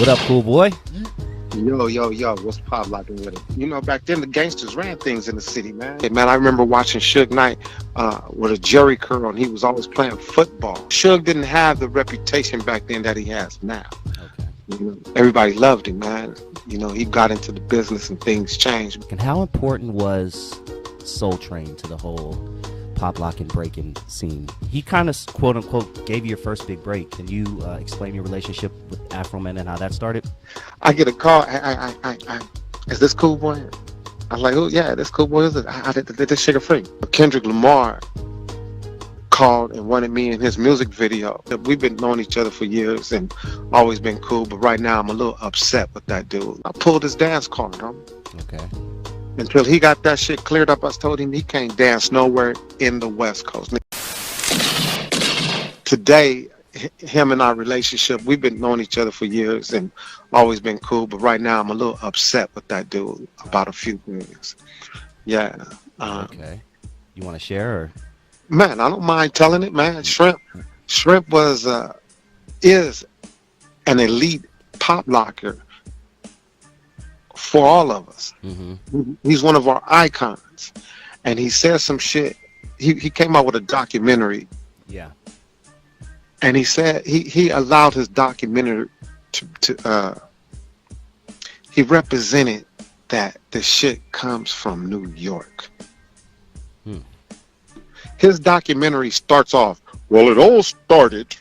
What up, cool boy? Yo, yo, yo, what's pop locking with it? You know, back then the gangsters ran things in the city, man. Hey, man, I remember watching Suge Knight with a Jerry curl, and he was always playing football. Suge didn't have the reputation back then that he has now. Okay. You know, everybody loved him, man. You know, he got into the business and things changed. And how important was Soul Train to the whole pop lock and breaking scene? He kind of, quote unquote, gave you your first big break. Can you explain your relationship with Afro Man and how that started? I get a call. Is this Cool Boy? I was like, oh yeah, this Cool Boy. Is it? I did this shit free. Kendrick Lamar called and wanted me in his music video. We've been knowing each other for years and always been cool, but right now I'm a little upset with that dude. I pulled his dance card, huh? Okay. Until he got that shit cleared up, I told him he can't dance nowhere in the West Coast. Today, him and our relationship, we've been knowing each other for years and always been cool, but right now I'm a little upset with that dude about a few things. Yeah. Okay. You want to share? Or? Man, I don't mind telling it, man. Shrimp was is an elite pop locker for all of us. Mm-hmm. He's one of our icons, and he said some shit. He came out with a documentary. Yeah. And he said he allowed his documentary to he represented that the shit comes from New York. His documentary starts off, well, it all started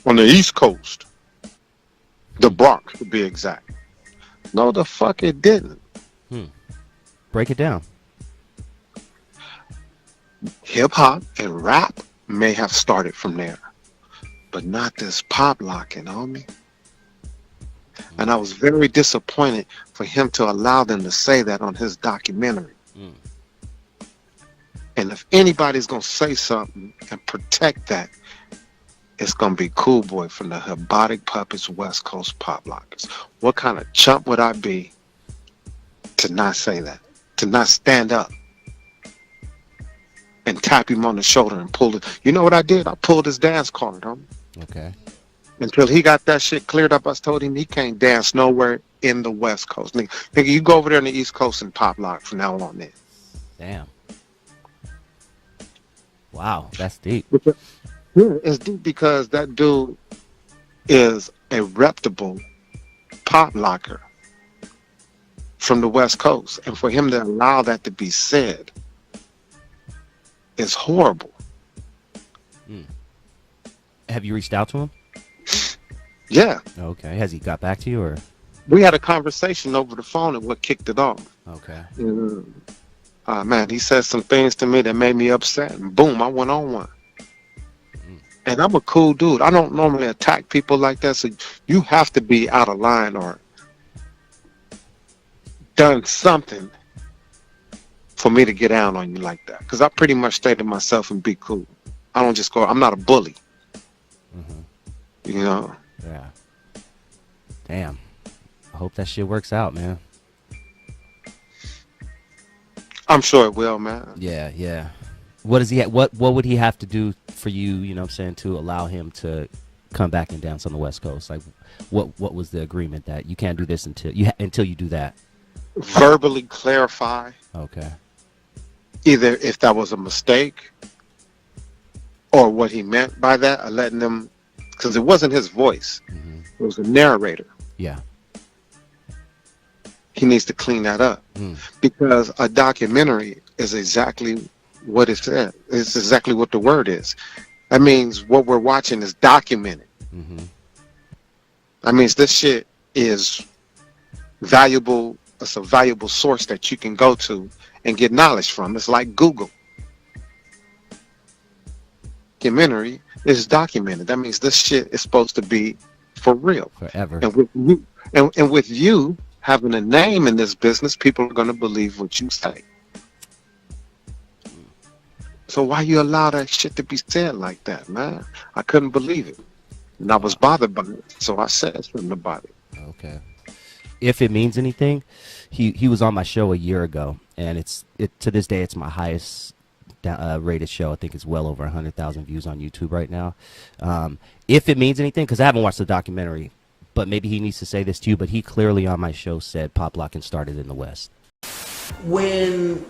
on the East Coast, the Bronx to be exact. No, the fuck it didn't. Break it down. Hip hop and rap may have started from there, but not this pop locking, homie. And I was very disappointed for him to allow them to say that on his documentary. And if anybody's gonna say something and protect that, it's gonna be Cool Boy from the Hypnotic Puppets West Coast Pop Lockers. What kind of chump would I be to not say that? To not stand up and tap him on the shoulder and pull it. You know what I did? I pulled his dance card, homie. Okay. Until he got that shit cleared up, I told him he can't dance nowhere in the West Coast. Nigga, you go over there in the East Coast and pop lock from now on in. Damn. Wow, that's deep. Yeah, it's deep because that dude is a reputable pop locker from the West Coast. And for him to allow that to be said is horrible. Have you reached out to him? Yeah. Okay. Has he got back to you or? We had a conversation over the phone and what kicked it off. Okay. Man, he said some things to me that made me upset, and boom, I went on one. And I'm a cool dude. I don't normally attack people like that, so you have to be out of line or done something for me to get down on you like that. Because I pretty much stay to myself and be cool. I don't just go, I'm not a bully. You know? Yeah. Damn. I hope that shit works out, man. I'm sure it will, man. Yeah, yeah. What does he what would he have to do for you, you know what I'm saying, to allow him to come back and dance on the West Coast? Like what was the agreement that you can't do this until you do that? Verbally clarify. Okay. Either if that was a mistake or what he meant by that, or letting them, because it wasn't his voice. It was a narrator. Yeah. He needs to clean that up because a documentary is exactly what it said. It's exactly what the word is. That means what we're watching is documented. That means this shit is valuable. It's a valuable source that you can go to and get knowledge from. It's like Google. Documentary is documented. That means this shit is supposed to be for real. Forever. And with you, and with you having a name in this business, people are going to believe what you say. So why you allow that shit to be said like that, man? I couldn't believe it. And I was bothered by it. So I said something about it. Okay. If it means anything, he was on my show a year ago, and to this day it's my highest rated show. I think it's well over 100,000 views on YouTube right now. If it means anything, because I haven't watched the documentary, but maybe he needs to say this to you, but he clearly on my show said pop locking started in the West. When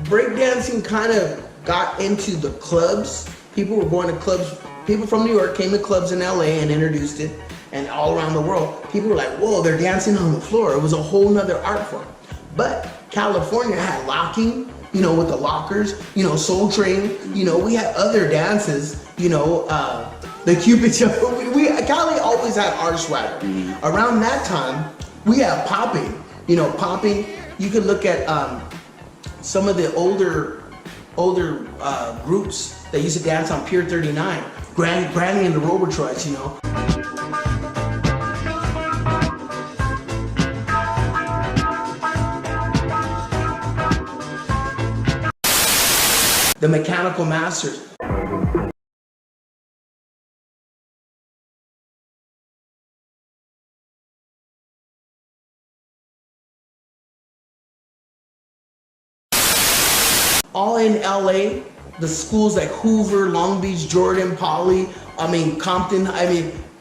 breakdancing kind of got into the clubs, people were going to clubs. People from New York came to clubs in LA and introduced it, and all around the world, people were like, whoa, they're dancing on the floor. It was a whole nother art form. But California had locking, you know, with the lockers, you know, Soul Train, you know, we had other dances, you know, the Cupid show. Cali always had our swagger. Around that time, we had popping, you know, popping. You could look at some of the older groups that used to dance on Pier 39, Granny and the Robotroids, you know. The Mechanical Masters. All in LA, the schools like Hoover, Long Beach, Jordan, Poly, Compton,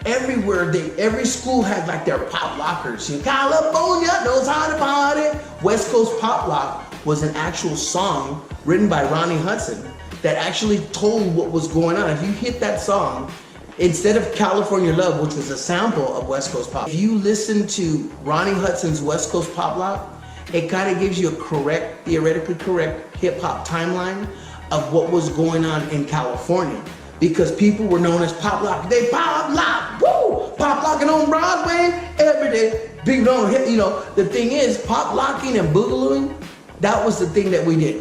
everywhere, every school had like their pop lockers. You know, California knows how to party. West Coast Pop Lock was an actual song written by Ronnie Hudson that actually told what was going on. If you hit that song, instead of California Love, which was a sample of West Coast Pop, if you listen to Ronnie Hudson's West Coast Pop Lock, it kind of gives you a correct, theoretically correct hip hop timeline of what was going on in California. Because people were known as pop lock. They pop lock, woo! Pop locking on Broadway every day. People don't hit, you know, the thing is, pop locking and boogalooing, that was the thing that we did.